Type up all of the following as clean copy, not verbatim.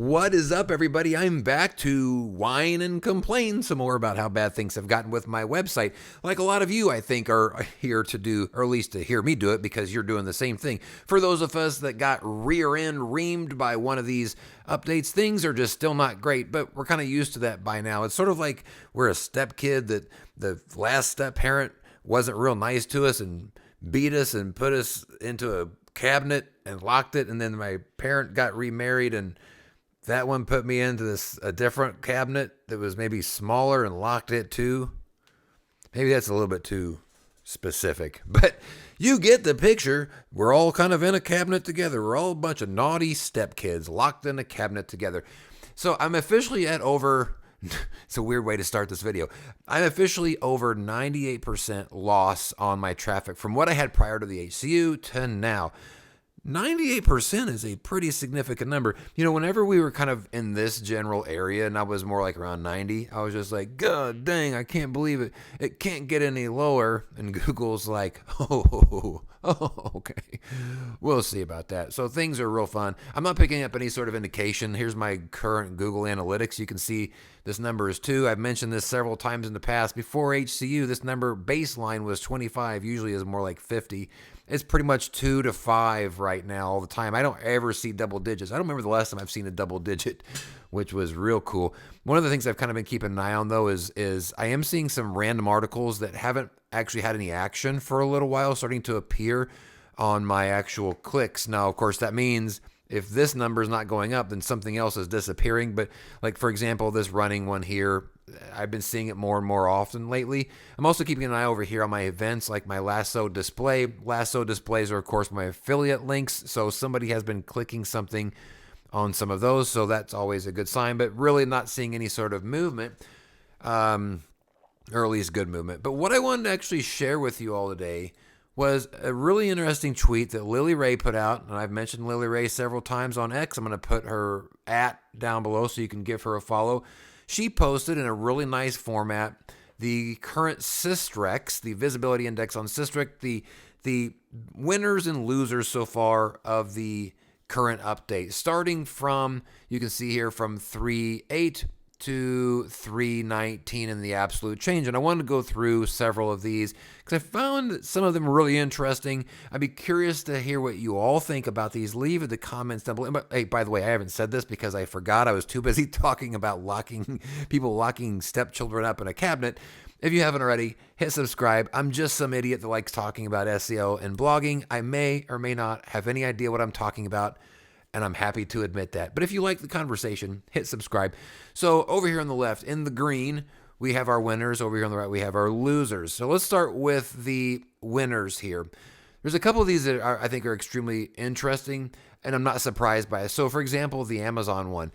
What is up, everybody? I'm back to whine and complain some more about how bad things have gotten with my website. Like a lot of you, I think, are here to do, or at least to hear me do it because you're doing the same thing. For those of us that got rear end reamed by one of these updates, things are just still not great, but we're kind of used to that by now. It's sort of like we're a step kid that the last step parent wasn't real nice to us and beat us and put us into a cabinet and locked it, and then my parent got remarried and that one put me into a different cabinet that was maybe smaller and locked it too. Maybe that's a little bit too specific, but you get the picture. We're all kind of in a cabinet together. We're all a bunch of naughty stepkids locked in a cabinet together. So I'm officially at over, it's a weird way to start this video. I'm officially over 98% loss on my traffic from what I had prior to the HCU to now. 98% is a pretty significant number. You know, whenever we were kind of in this general area and I was more like around 90, I was just like, God dang, I can't believe it. It can't get any lower. And Google's like, oh, okay. We'll see about that. So things are real fun. I'm not picking up any sort of indication. Here's my current Google Analytics. You can see this number is 2. I've mentioned this several times in the past. Before HCU, this number baseline was 25, usually is more like 50. It's pretty much 2 to 5 right now all the time. I don't ever see double digits. I don't remember the last time I've seen a double digit, which was real cool. One of the things I've kind of been keeping an eye on, though, is I am seeing some random articles that haven't actually had any action for a little while starting to appear on my actual clicks. Now, of course, that means if this number is not going up, then something else is disappearing. But like, for example, this running one here, I've been seeing it more and more often lately. I'm also keeping an eye over here on my events, like my Lasso display. Lasso displays are, of course, my affiliate links. So somebody has been clicking something on some of those. So that's always a good sign, but really not seeing any sort of movement, or at least good movement. But what I wanted to actually share with you all today was a really interesting tweet that Lily Ray put out. And I've mentioned Lily Ray several times on X. I'm going to put her @ down below so you can give her a follow. She posted in a really nice format the current Systrix, the visibility index on Systrix, the winners and losers so far of the current update, starting from, you can see here, from 3.8 to 3.19 in the absolute change. And I wanted to go through several of these because I found some of them really interesting. I'd be curious to hear what you all think about these. Leave in the comments down below. But hey, by the way, I haven't said this because I forgot. I was too busy talking about people locking stepchildren up in a cabinet. If you haven't already, hit subscribe. I'm just some idiot that likes talking about SEO and blogging. I may or may not have any idea what I'm talking about, and I'm happy to admit that. But if you like the conversation, hit subscribe. So over here on the left, in the green, we have our winners. Over here on the right, we have our losers. So let's start with the winners here. There's a couple of these that I think are extremely interesting, and I'm not surprised by it. So, for example, the Amazon one.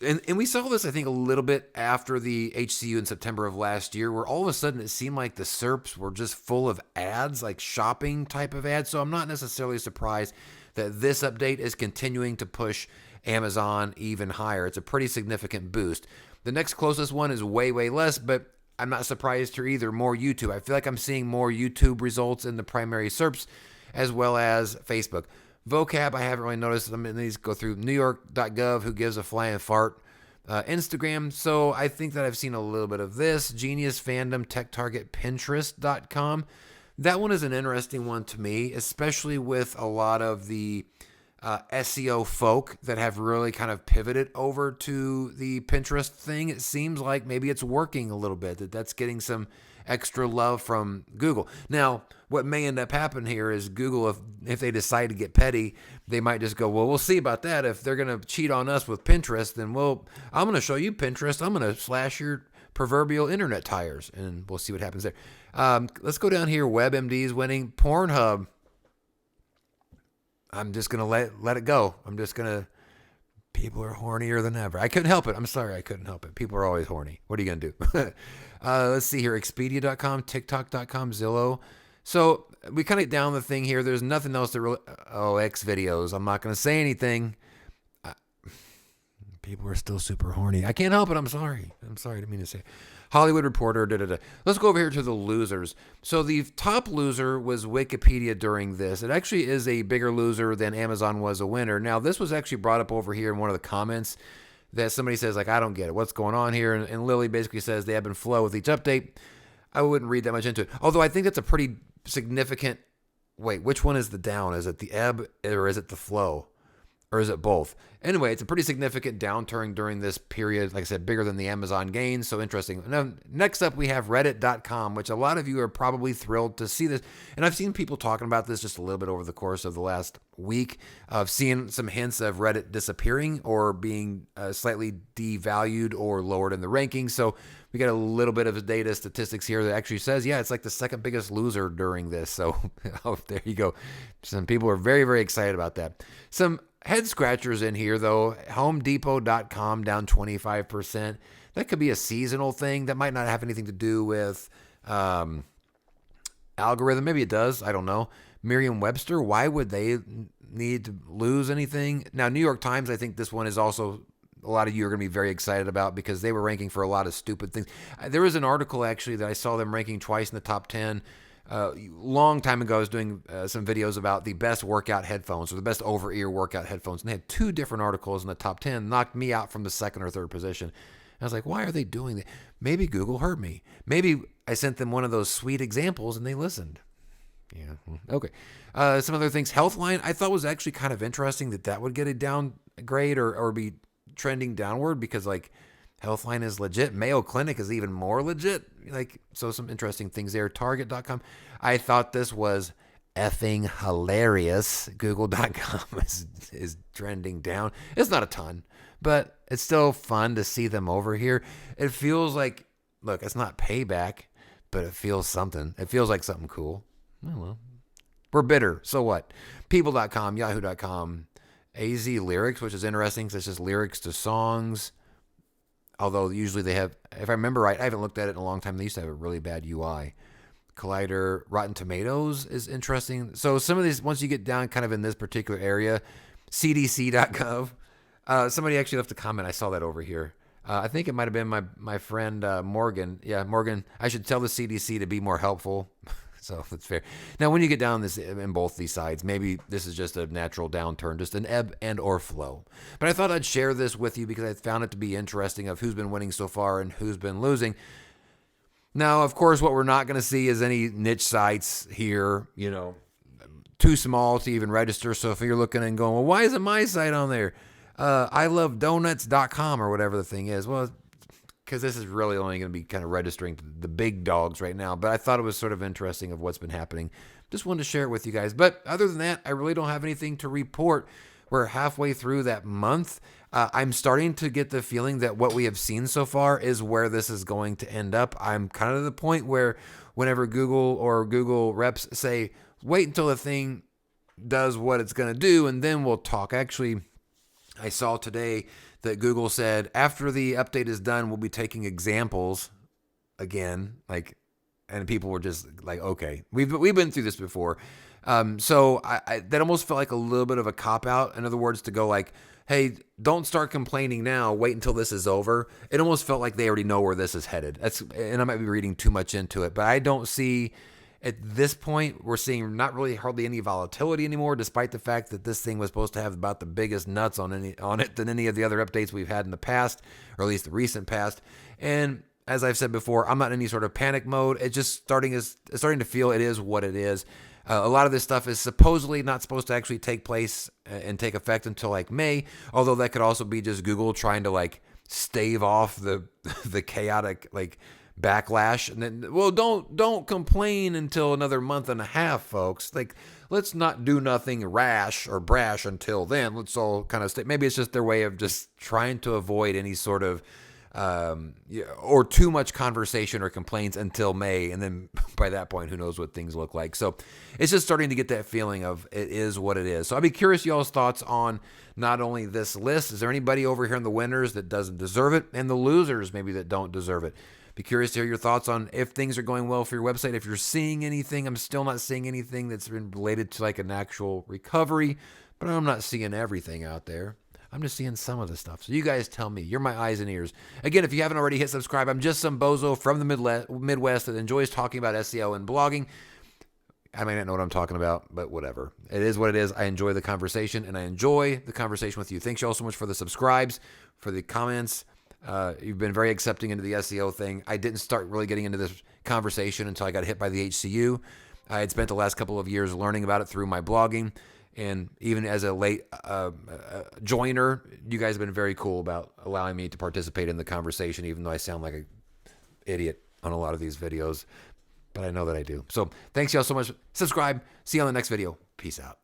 And we saw this, I think, a little bit after the HCU in September of last year, where all of a sudden it seemed like the SERPs were just full of ads, like shopping type of ads. So I'm not necessarily surprised that this update is continuing to push Amazon even higher. It's a pretty significant boost. The next closest one is way, way less, but I'm not surprised here either. More YouTube. I feel like I'm seeing more YouTube results in the primary SERPs as well as Facebook. Vocab, I haven't really noticed. These go through NewYork.gov, who gives a flying fart. Instagram, so I think that I've seen a little bit of this. Genius, Fandom, TechTarget, Pinterest.com. That one is an interesting one to me, especially with a lot of the SEO folk that have really kind of pivoted over to the Pinterest thing. It seems like maybe it's working a little bit, that's getting some extra love from Google. Now, what may end up happening here is Google, if they decide to get petty, they might just go, well, we'll see about that. If they're going to cheat on us with Pinterest, then I'm going to show you Pinterest. I'm going to slash your proverbial internet tires, and we'll see what happens there. Let's go down here. WebMD is winning. Pornhub, I'm just going to let it go. People are hornier than ever. I couldn't help it. I'm sorry, I couldn't help it. People are always horny. What are you going to do? Let's see here. Expedia.com, TikTok.com, Zillow. So we kind of get down the thing here. There's nothing else to really... X videos. I'm not going to say anything. People are still super horny. I can't help it. I'm sorry. I didn't mean to say. Hollywood Reporter. Da, da, da. Let's go over here to the losers. So the top loser was Wikipedia during this. It actually is a bigger loser than Amazon was a winner. Now, this was actually brought up over here in one of the comments that somebody says, like, I don't get it. What's going on here? And Lily basically says they ebb and flow with each update. I wouldn't read that much into it. Although I think that's a pretty significant... Wait, which one is the down? Is it the ebb or is it the flow? Or is it both? Anyway, it's a pretty significant downturn during this period. Like I said, bigger than the Amazon gains. So interesting. Now, next up, we have Reddit.com, which a lot of you are probably thrilled to see this. And I've seen people talking about this just a little bit over the course of the last week of seeing some hints of Reddit disappearing or being slightly devalued or lowered in the rankings. So we got a little bit of data statistics here that actually says, yeah, it's like the second biggest loser during this. So there you go. Some people are very, very excited about that. Some head scratchers in here, though. HomeDepot.com down 25%. That could be a seasonal thing. That might not have anything to do with algorithm. Maybe it does. I don't know. Merriam-Webster, why would they need to lose anything? Now, New York Times, I think this one is also a lot of you are going to be very excited about because they were ranking for a lot of stupid things. There was an article, actually, that I saw them ranking twice in the top 10. Long time ago, I was doing some videos about the best workout headphones or the best over-ear workout headphones. And they had two different articles in the top 10, knocked me out from the second or third position. And I was like, why are they doing that? Maybe Google heard me. Maybe I sent them one of those sweet examples and they listened. Yeah. Okay. Some other things. Healthline, I thought was actually kind of interesting that would get a downgrade or be trending downward because like Healthline is legit. Mayo Clinic is even more legit. Like, so some interesting things there. Target.com. I thought this was effing hilarious. Google.com is trending down. It's not a ton, but it's still fun to see them over here. It feels like, look, it's not payback, but it feels something. It feels like something cool. Oh, well, we're bitter. So what? People.com, Yahoo.com, AZ Lyrics, which is interesting because it's just lyrics to songs. Although usually they have, if I remember right, I haven't looked at it in a long time. They used to have a really bad UI. Collider, Rotten Tomatoes is interesting. So some of these, once you get down kind of in this particular area, CDC.gov. Somebody actually left a comment. I saw that over here. I think it might have been my friend Morgan. Yeah, Morgan. I should tell the CDC to be more helpful. So that's fair. Now, when you get down this in both these sides, maybe this is just a natural downturn, just an ebb and or flow. But I thought I'd share this with you because I found it to be interesting of who's been winning so far and who's been losing. Now, of course, what we're not going to see is any niche sites here, too small to even register. So if you're looking and going, well, why isn't my site on there? ilovedonuts.com or whatever the thing is. Well, because this is really only going to be kind of registering to the big dogs right now. But I thought it was sort of interesting of what's been happening. Just wanted to share it with you guys. But other than that, I really don't have anything to report. We're halfway through that month. I'm starting to get the feeling that what we have seen so far is where this is going to end up. I'm kind of at the point where whenever Google or Google reps say, wait until the thing does what it's going to do, and then we'll talk. Actually, I saw today that Google said after the update is done, we'll be taking examples again. And people were just like, okay, we've been through this before. So I that almost felt like a little bit of a cop out. In other words, to go like, hey, don't start complaining now. Wait until this is over. It almost felt like they already know where this is headed. And I might be reading too much into it, but I don't see. At this point, we're seeing not really hardly any volatility anymore, despite the fact that this thing was supposed to have about the biggest nuts on it than any of the other updates we've had in the past, or at least the recent past. And as I've said before, I'm not in any sort of panic mode. It's just starting to feel it is what it is. A lot of this stuff is supposedly not supposed to actually take place and take effect until like May, although that could also be just Google trying to like stave off the chaotic like backlash. And then, well, don't complain until another month and a half, folks. Like, let's not do nothing rash or brash until then. Let's all kind of stay. Maybe it's just their way of just trying to avoid any sort of or too much conversation or complaints until May, and then by that point, who knows what things look like. So it's just starting to get that feeling of it is what it is. So I'd be curious y'all's thoughts on not only this list. Is there anybody over here in the winners that doesn't deserve it, and the losers maybe that don't deserve it? Be curious to hear your thoughts on if things are going well for your website. If you're seeing anything, I'm still not seeing anything that's been related to like an actual recovery, but I'm not seeing everything out there. I'm just seeing some of the stuff. So you guys tell me. You're my eyes and ears. Again, if you haven't already hit subscribe, I'm just some bozo from the Midwest that enjoys talking about SEO and blogging. I may not know what I'm talking about, but whatever. It is what it is. I enjoy the conversation, and I enjoy the conversation with you. Thanks you all so much for the subscribes, for the comments. You've been very accepting into the SEO thing. I didn't start really getting into this conversation until I got hit by the HCU. I had spent the last couple of years learning about it through my blogging, and even as a late joiner, you guys have been very cool about allowing me to participate in the conversation, even though I sound like an idiot on a lot of these videos. But I know that I do. So thanks y'all so much. Subscribe. See you on the next video. Peace out.